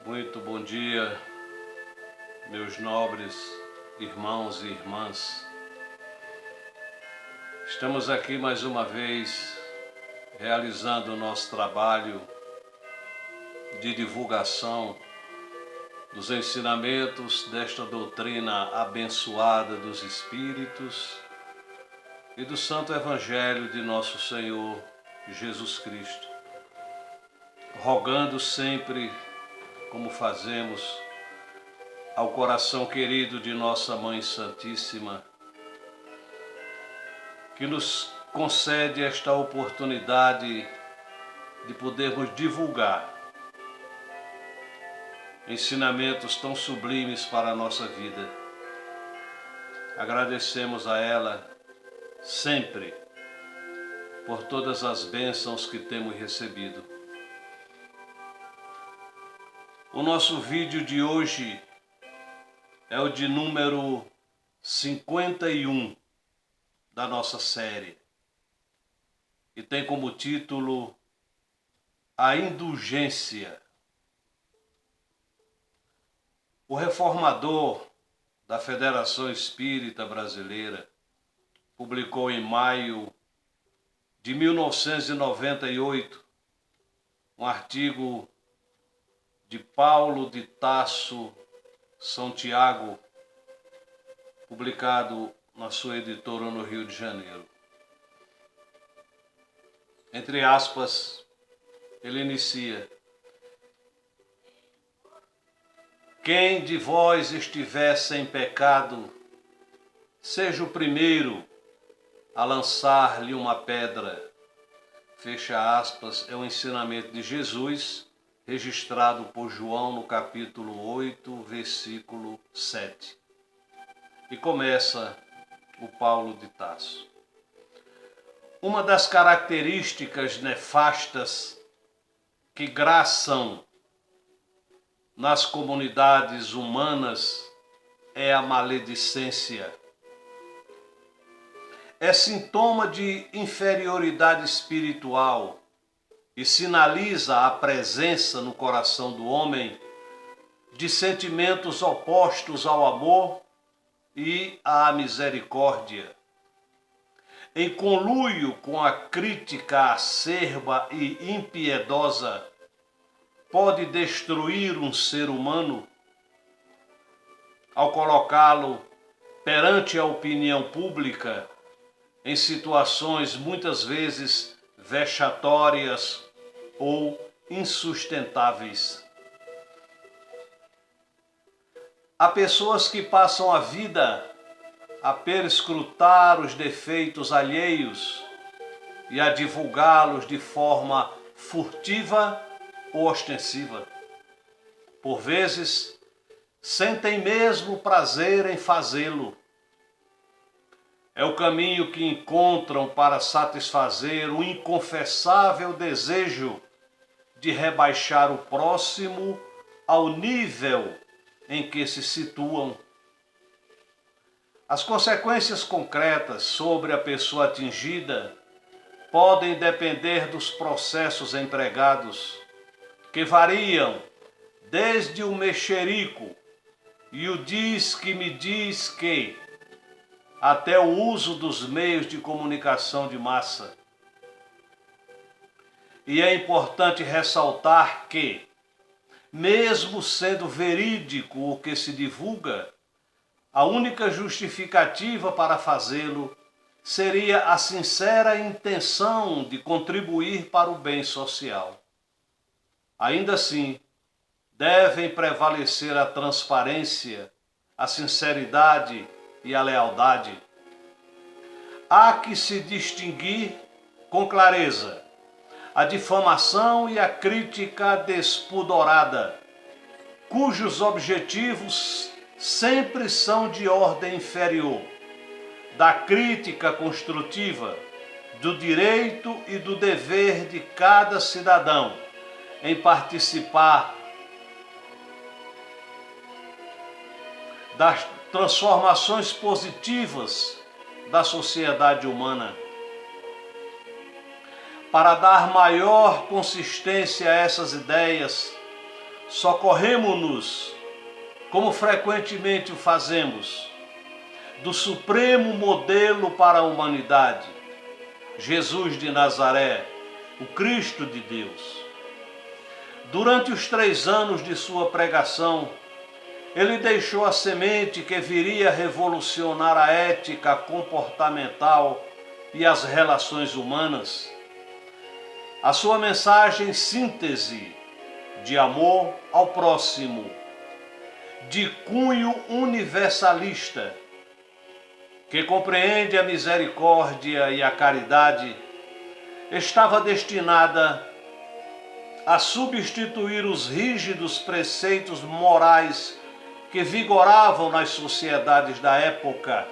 Muito bom dia, meus nobres irmãos e irmãs. Estamos aqui mais uma vez realizando o nosso trabalho de divulgação dos ensinamentos desta doutrina abençoada dos Espíritos e do Santo Evangelho de nosso Senhor Jesus Cristo, rogando sempre, como fazemos, ao coração querido de nossa Mãe Santíssima, que nos concede esta oportunidade de podermos divulgar ensinamentos tão sublimes para a nossa vida. Agradecemos a ela sempre por todas as bênçãos que temos recebido. O nosso vídeo de hoje é o de número 51 da nossa série e tem como título A Indulgência. O reformador da Federação Espírita Brasileira publicou em maio de 1998 um artigo de Paulo de Tarso Santiago, publicado na sua editora no Rio de Janeiro. Entre aspas, ele inicia: quem de vós estiver sem pecado, seja o primeiro a lançar-lhe uma pedra. Fecha aspas, é o ensinamento de Jesus, registrado por João no capítulo 8, versículo 7. E começa o Paulo de Tarso. Uma das características nefastas que graçam nas comunidades humanas é a maledicência. É sintoma de inferioridade espiritual e sinaliza a presença no coração do homem de sentimentos opostos ao amor e à misericórdia. Em conluio com a crítica acerba e impiedosa, pode destruir um ser humano ao colocá-lo perante a opinião pública em situações muitas vezes vexatórias ou insustentáveis. Há pessoas que passam a vida a perscrutar os defeitos alheios e a divulgá-los de forma furtiva ou ostensiva. Por vezes, sentem mesmo prazer em fazê-lo. É o caminho que encontram para satisfazer o inconfessável desejo de rebaixar o próximo ao nível em que se situam. As consequências concretas sobre a pessoa atingida podem depender dos processos empregados, que variam desde o mexerico e o diz que me diz que, até o uso dos meios de comunicação de massa. E é importante ressaltar que, mesmo sendo verídico o que se divulga, a única justificativa para fazê-lo seria a sincera intenção de contribuir para o bem social. Ainda assim, devem prevalecer a transparência, a sinceridade e a lealdade. Há que se distinguir com clareza a difamação e a crítica despudorada, cujos objetivos sempre são de ordem inferior, da crítica construtiva, do direito e do dever de cada cidadão em participar das transformações positivas da sociedade humana. Para dar maior consistência a essas ideias, socorremo-nos, como frequentemente o fazemos, do supremo modelo para a humanidade, Jesus de Nazaré, o Cristo de Deus. Durante os 3 anos de sua pregação, ele deixou a semente que viria a revolucionar a ética comportamental e as relações humanas. A sua mensagem síntese de amor ao próximo, de cunho universalista, que compreende a misericórdia e a caridade, estava destinada a substituir os rígidos preceitos morais que vigoravam nas sociedades da época,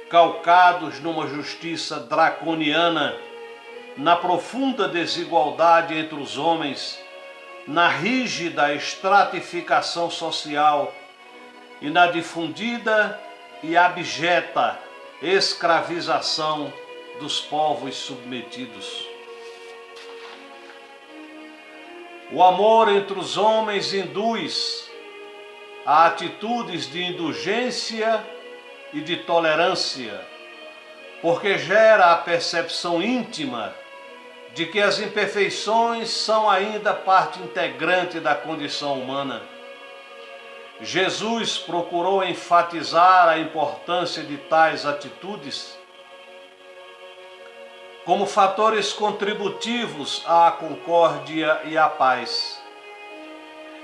calcados numa justiça draconiana, na profunda desigualdade entre os homens, na rígida estratificação social e na difundida e abjeta escravização dos povos submetidos. O amor entre os homens induz a atitudes de indulgência e de tolerância, porque gera a percepção íntima de que as imperfeições são ainda parte integrante da condição humana. Jesus procurou enfatizar a importância de tais atitudes como fatores contributivos à concórdia e à paz.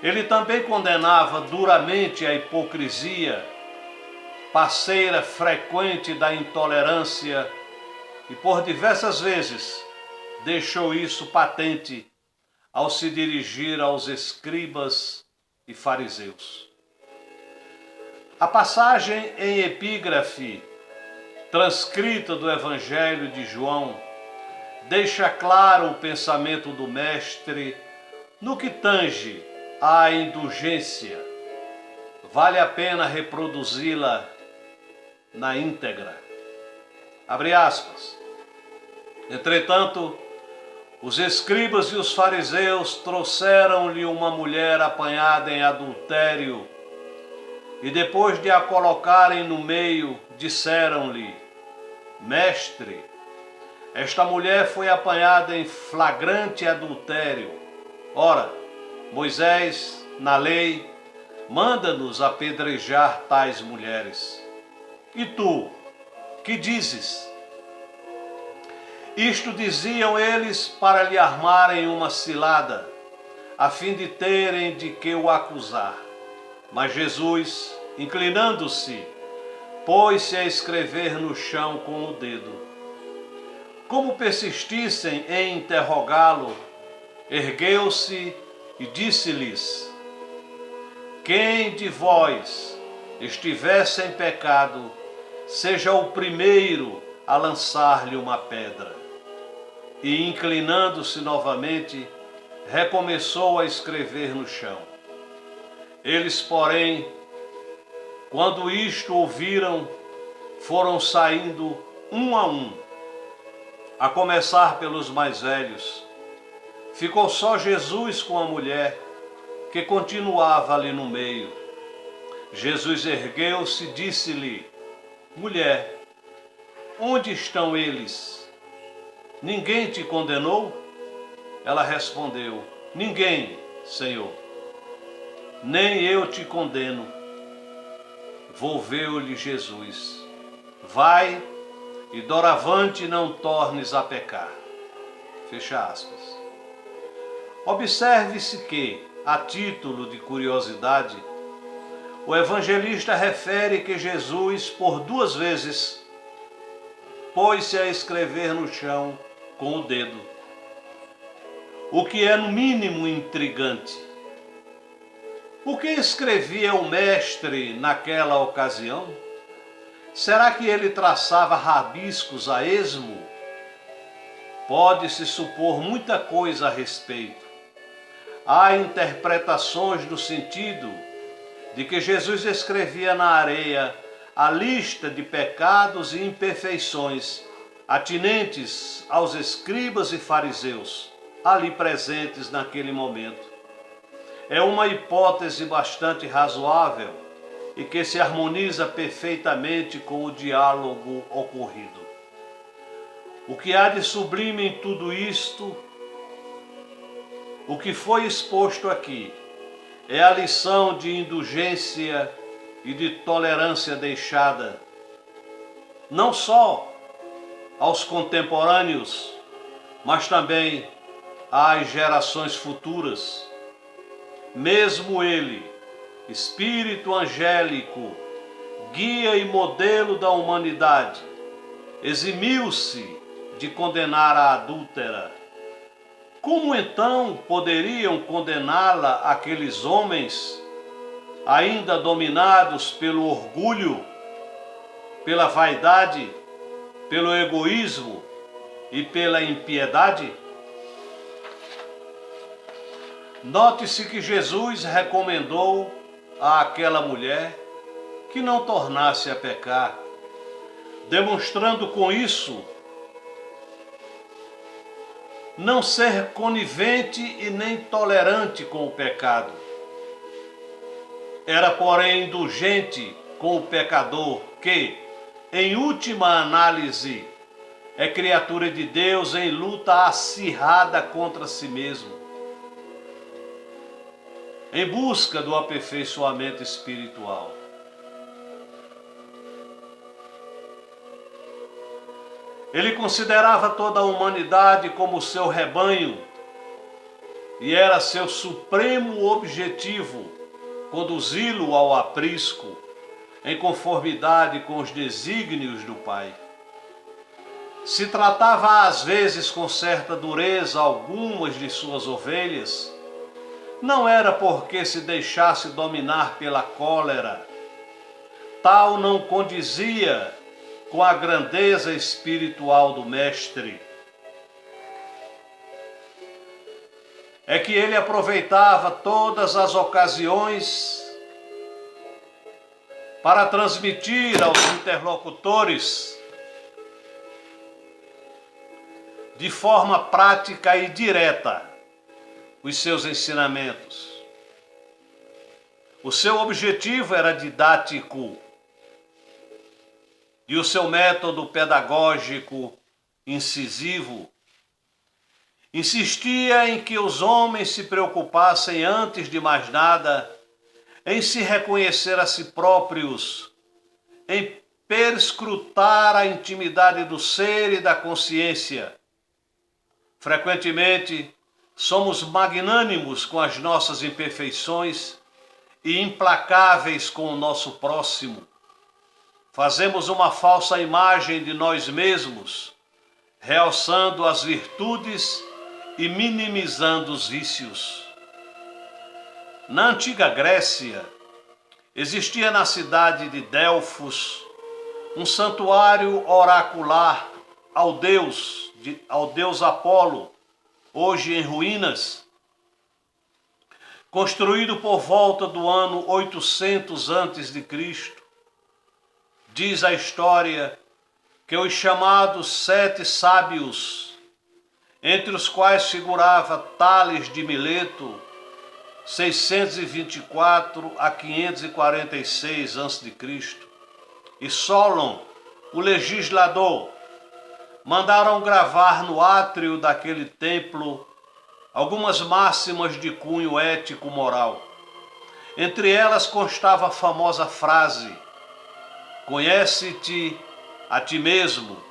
Ele também condenava duramente a hipocrisia, parceira frequente da intolerância, e por diversas vezes deixou isso patente ao se dirigir aos escribas e fariseus. A passagem em epígrafe transcrita do Evangelho de João deixa claro o pensamento do Mestre no que tange à indulgência. Vale a pena reproduzi-la na íntegra. Abre aspas. Entretanto, os escribas e os fariseus trouxeram-lhe uma mulher apanhada em adultério e depois de a colocarem no meio, disseram-lhe: Mestre, esta mulher foi apanhada em flagrante adultério. Ora, Moisés, na lei, manda-nos apedrejar tais mulheres. E tu, que dizes? Isto diziam eles para lhe armarem uma cilada, a fim de terem de que o acusar. Mas Jesus, inclinando-se, pôs-se a escrever no chão com o dedo. Como persistissem em interrogá-lo, ergueu-se e disse-lhes: Quem de vós estiver sem pecado, seja o primeiro a lançar-lhe uma pedra. E, inclinando-se novamente, recomeçou a escrever no chão. Eles, porém, quando isto ouviram, foram saindo um, a começar pelos mais velhos. Ficou só Jesus com a mulher, que continuava ali no meio. Jesus ergueu-se e disse-lhe: Mulher, onde estão eles? Ninguém te condenou? Ela respondeu: Ninguém, Senhor. Nem eu te condeno. Volveu-lhe Jesus: Vai e doravante não tornes a pecar. Fecha aspas. Observe-se que, a título de curiosidade, o evangelista refere que Jesus, por 2 vezes, pôs-se a escrever no chão com o dedo, o que é no mínimo intrigante. O que escrevia o mestre naquela ocasião? Será que ele traçava rabiscos a esmo? Pode-se supor muita coisa a respeito. Há interpretações no sentido de que Jesus escrevia na areia a lista de pecados e imperfeições atinentes aos escribas e fariseus ali presentes naquele momento. é uma hipótese bastante razoável e que se harmoniza perfeitamente com o diálogo ocorrido. O que há de sublime em tudo isto, o que foi exposto aqui, é a lição de indulgência e de tolerância deixada, não só aos contemporâneos, mas também às gerações futuras. Mesmo ele, espírito angélico, guia e modelo da humanidade, eximiu-se de condenar a adúltera. Como então poderiam condená-la aqueles homens, ainda dominados pelo orgulho, pela vaidade, pelo egoísmo e pela impiedade? Note-se que Jesus recomendou àquela mulher que não tornasse a pecar, demonstrando com isso não ser conivente e nem tolerante com o pecado. Era, porém, indulgente com o pecador que, em última análise, é criatura de Deus em luta acirrada contra si mesmo, em busca do aperfeiçoamento espiritual. Ele considerava toda a humanidade como seu rebanho e era seu supremo objetivo conduzi-lo ao aprisco em conformidade com os desígnios do Pai. Se tratava às vezes com certa dureza algumas de suas ovelhas, não era porque se deixasse dominar pela cólera. Tal não condizia com a grandeza espiritual do Mestre. É que ele aproveitava todas as ocasiões para transmitir aos interlocutores de forma prática e direta os seus ensinamentos. O seu objetivo era didático e o seu método pedagógico incisivo insistia em que os homens se preocupassem, antes de mais nada, em se reconhecer a si próprios, em perscrutar a intimidade do ser e da consciência. Frequentemente, somos magnânimos com as nossas imperfeições e implacáveis com o nosso próximo. Fazemos uma falsa imagem de nós mesmos, realçando as virtudes e minimizando os vícios. Na antiga Grécia, existia na cidade de Delfos um santuário oracular ao deus Apolo, hoje em ruínas, construído por volta do ano 800 a.C. Diz a história que os chamados 7 sábios, entre os quais figurava Tales de Mileto, 624 a 546 a.C., e Solon, o legislador, mandaram gravar no átrio daquele templo algumas máximas de cunho ético-moral. Entre elas constava a famosa frase: "Conhece-te a ti mesmo".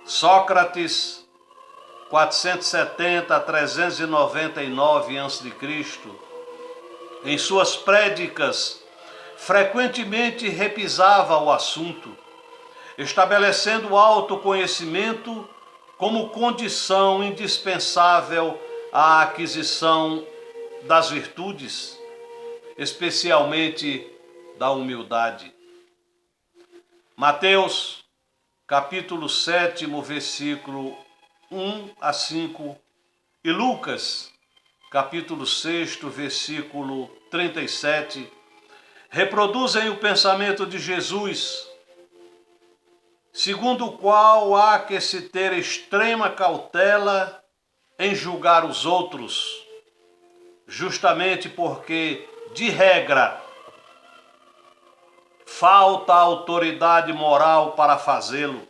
Sócrates, 470 a 399 a.C., em suas prédicas, frequentemente repisava o assunto, estabelecendo o autoconhecimento como condição indispensável à aquisição das virtudes, especialmente da humildade. Mateus, capítulo 7, versículo 1 a 5, e Lucas, capítulo 6, versículo 37, reproduzem o pensamento de Jesus, segundo o qual há que se ter extrema cautela em julgar os outros, justamente porque, de regra, falta autoridade moral para fazê-lo.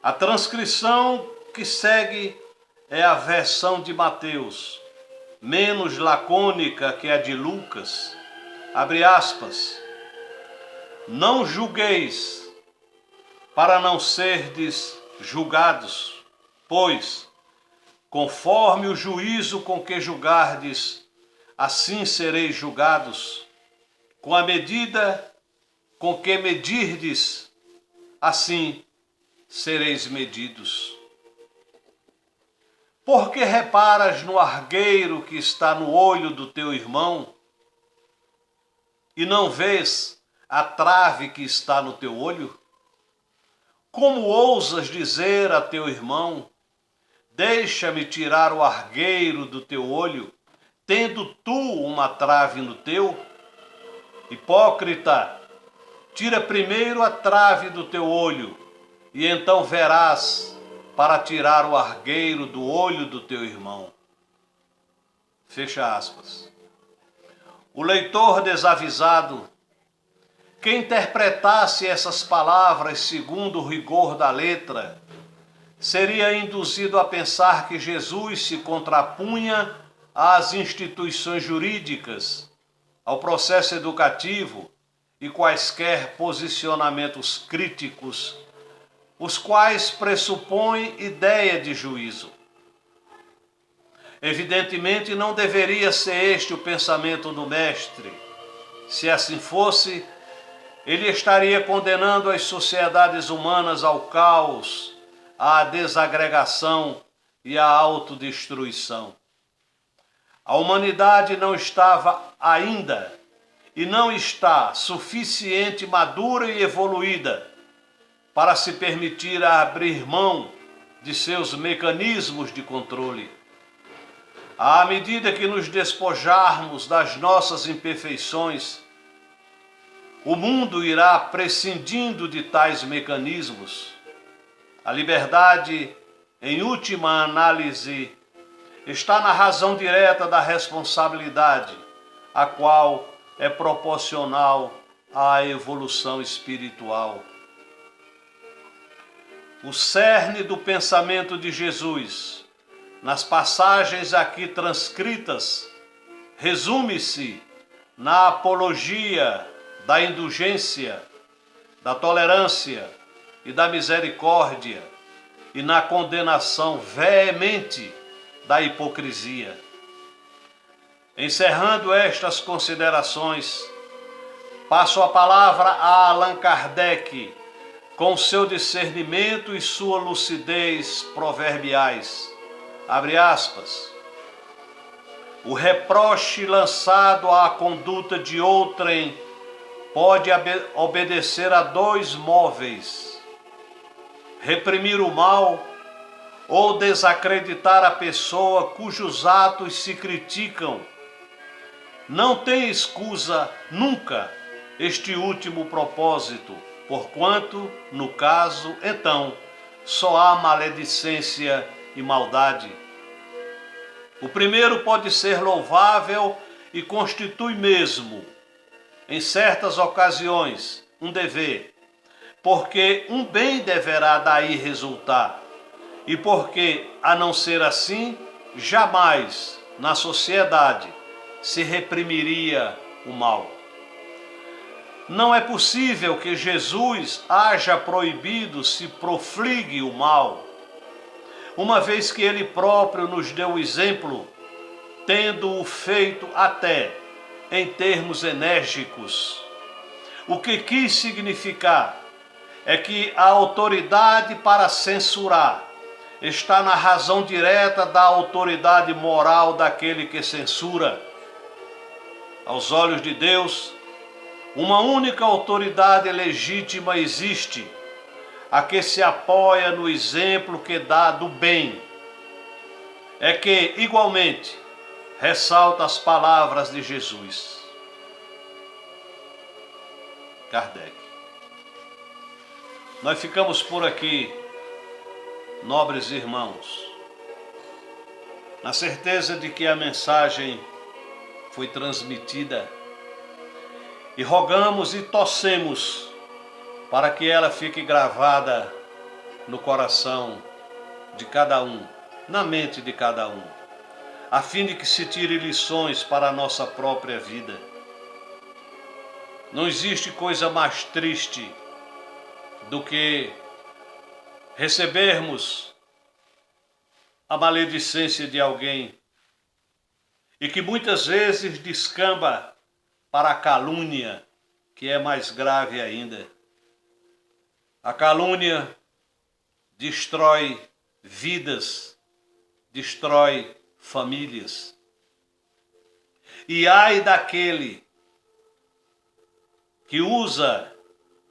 A transcrição que segue é a versão de Mateus, menos lacônica que a de Lucas. Abre aspas. Não julgueis, para não serdes julgados, pois, conforme o juízo com que julgardes, assim sereis julgados. Com a medida com que medirdes, assim sereis medidos. Por que reparas no argueiro que está no olho do teu irmão, e não vês a trave que está no teu olho? Como ousas dizer a teu irmão, deixa-me tirar o argueiro do teu olho, tendo tu uma trave no teu? Hipócrita, tira primeiro a trave do teu olho, e então verás para tirar o argueiro do olho do teu irmão. Fecha aspas. O leitor desavisado, que interpretasse essas palavras segundo o rigor da letra, seria induzido a pensar que Jesus se contrapunha às instituições jurídicas, ao processo educativo e quaisquer posicionamentos críticos, os quais pressupõem ideia de juízo. Evidentemente, não deveria ser este o pensamento do mestre. Se assim fosse, ele estaria condenando as sociedades humanas ao caos, à desagregação e à autodestruição. A humanidade não estava ainda e não está suficiente madura e evoluída para se permitir abrir mão de seus mecanismos de controle. À medida que nos despojarmos das nossas imperfeições, o mundo irá prescindindo de tais mecanismos. A liberdade, em última análise, está na razão direta da responsabilidade, a qual é proporcional à evolução espiritual. O cerne do pensamento de Jesus, nas passagens aqui transcritas, resume-se na apologia da indulgência, da tolerância e da misericórdia e na condenação veemente da hipocrisia. Encerrando estas considerações, passo a palavra a Allan Kardec, com seu discernimento e sua lucidez proverbiais. Abre aspas. O reproche lançado à conduta de outrem pode obedecer a dois móveis: reprimir o mal ou desacreditar a pessoa cujos atos se criticam. Não tem escusa nunca este último propósito, porquanto, no caso, então, só há maledicência e maldade. O primeiro pode ser louvável e constitui mesmo, em certas ocasiões, um dever, porque um bem deverá daí resultar, e porque, a não ser assim, jamais na sociedade se reprimiria o mal. Não é possível que Jesus haja proibido se profligue o mal, uma vez que ele próprio nos deu o exemplo, tendo-o feito até em termos enérgicos. O que quis significar é que a autoridade para censurar está na razão direta da autoridade moral daquele que censura. Aos olhos de Deus, uma única autoridade legítima existe, a que se apoia no exemplo que dá do bem. É que, igualmente, ressalta as palavras de Jesus. Kardec. Nós ficamos por aqui, nobres irmãos. na certeza de que a mensagem foi transmitida, e rogamos e torcemos para que ela fique gravada no coração de cada um, na mente de cada um, a fim de que se tire lições para a nossa própria vida. Não existe coisa mais triste do que recebermos a maledicência de alguém e que muitas vezes descamba para a calúnia, que é mais grave ainda. A calúnia destrói vidas, destrói famílias. E ai daquele que usa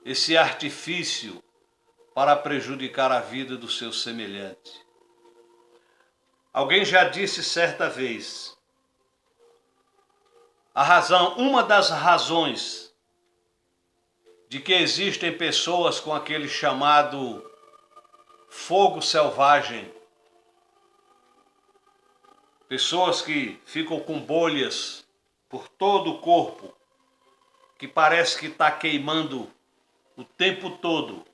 esse artifício para prejudicar a vida do seu semelhante. Alguém já disse certa vez, uma das razões de que existem pessoas com aquele chamado fogo selvagem, pessoas que ficam com bolhas por todo o corpo, que parece que está queimando o tempo todo.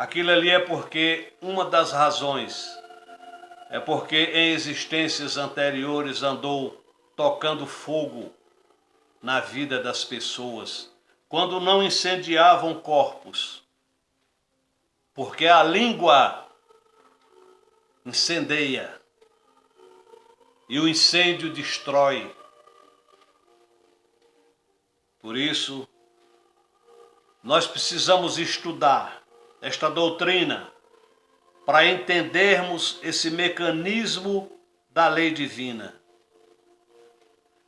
Aquilo ali é porque, uma das razões, é porque em existências anteriores andou tocando fogo na vida das pessoas, quando não incendiavam corpos, porque a língua incendeia e o incêndio destrói. Por isso, nós precisamos estudar esta doutrina para entendermos esse mecanismo da lei divina.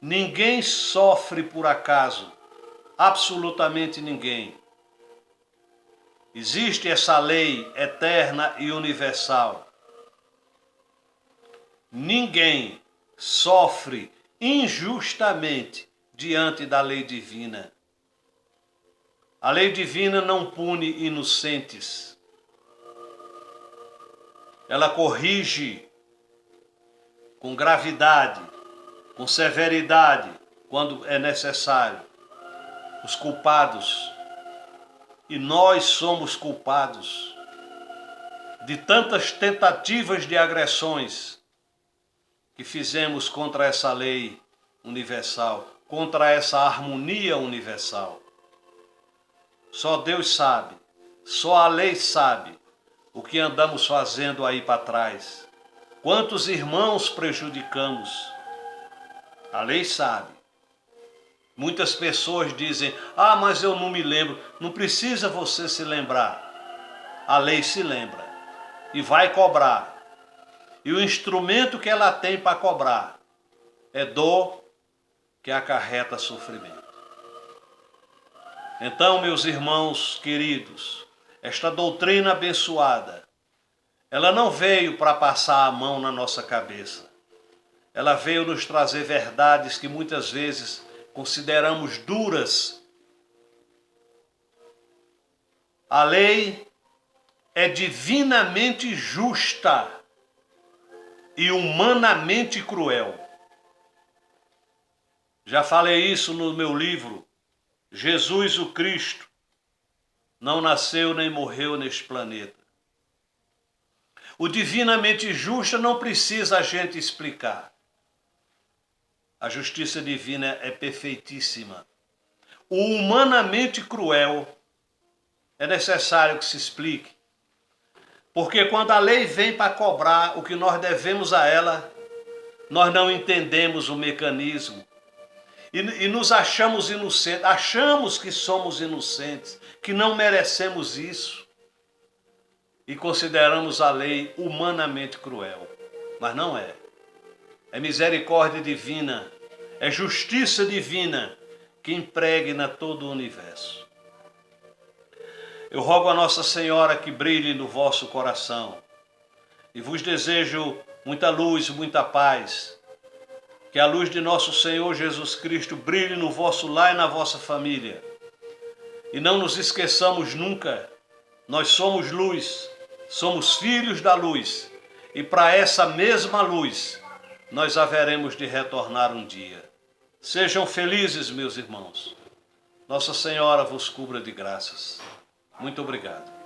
Ninguém sofre por acaso, absolutamente ninguém. Existe essa lei eterna e universal. Ninguém sofre injustamente diante da lei divina. A lei divina não pune inocentes. Ela corrige com gravidade, com severidade, quando é necessário, os culpados. E nós somos culpados de tantas tentativas de agressões que fizemos contra essa lei universal, contra essa harmonia universal. Só Deus sabe, só a lei sabe o que andamos fazendo aí para trás. Quantos irmãos prejudicamos? A lei sabe. Muitas pessoas dizem, mas eu não me lembro. Não precisa você se lembrar. A lei se lembra e vai cobrar. E o instrumento que ela tem para cobrar é dor que acarreta sofrimento. Então, meus irmãos queridos, esta doutrina abençoada, ela não veio para passar a mão na nossa cabeça. Ela veio nos trazer verdades que muitas vezes consideramos duras. A lei é divinamente justa e humanamente cruel. Já falei isso no meu livro, Jesus o Cristo não nasceu nem morreu neste planeta. O divinamente justo não precisa a gente explicar. A justiça divina é perfeitíssima. O humanamente cruel é necessário que se explique. Porque quando a lei vem para cobrar o que nós devemos a ela, nós não entendemos o mecanismo. E nos achamos inocentes, achamos que somos inocentes, que não merecemos isso. E consideramos a lei humanamente cruel. Mas não é. É misericórdia divina, é justiça divina que impregna todo o universo. Eu rogo a Nossa Senhora que brilhe no vosso coração e vos desejo muita luz, muita paz. Que a luz de nosso Senhor Jesus Cristo brilhe no vosso lar e na vossa família. E não nos esqueçamos nunca, nós somos luz, somos filhos da luz e para essa mesma luz nós haveremos de retornar um dia. Sejam felizes, meus irmãos. Nossa Senhora vos cubra de graças. Muito obrigado.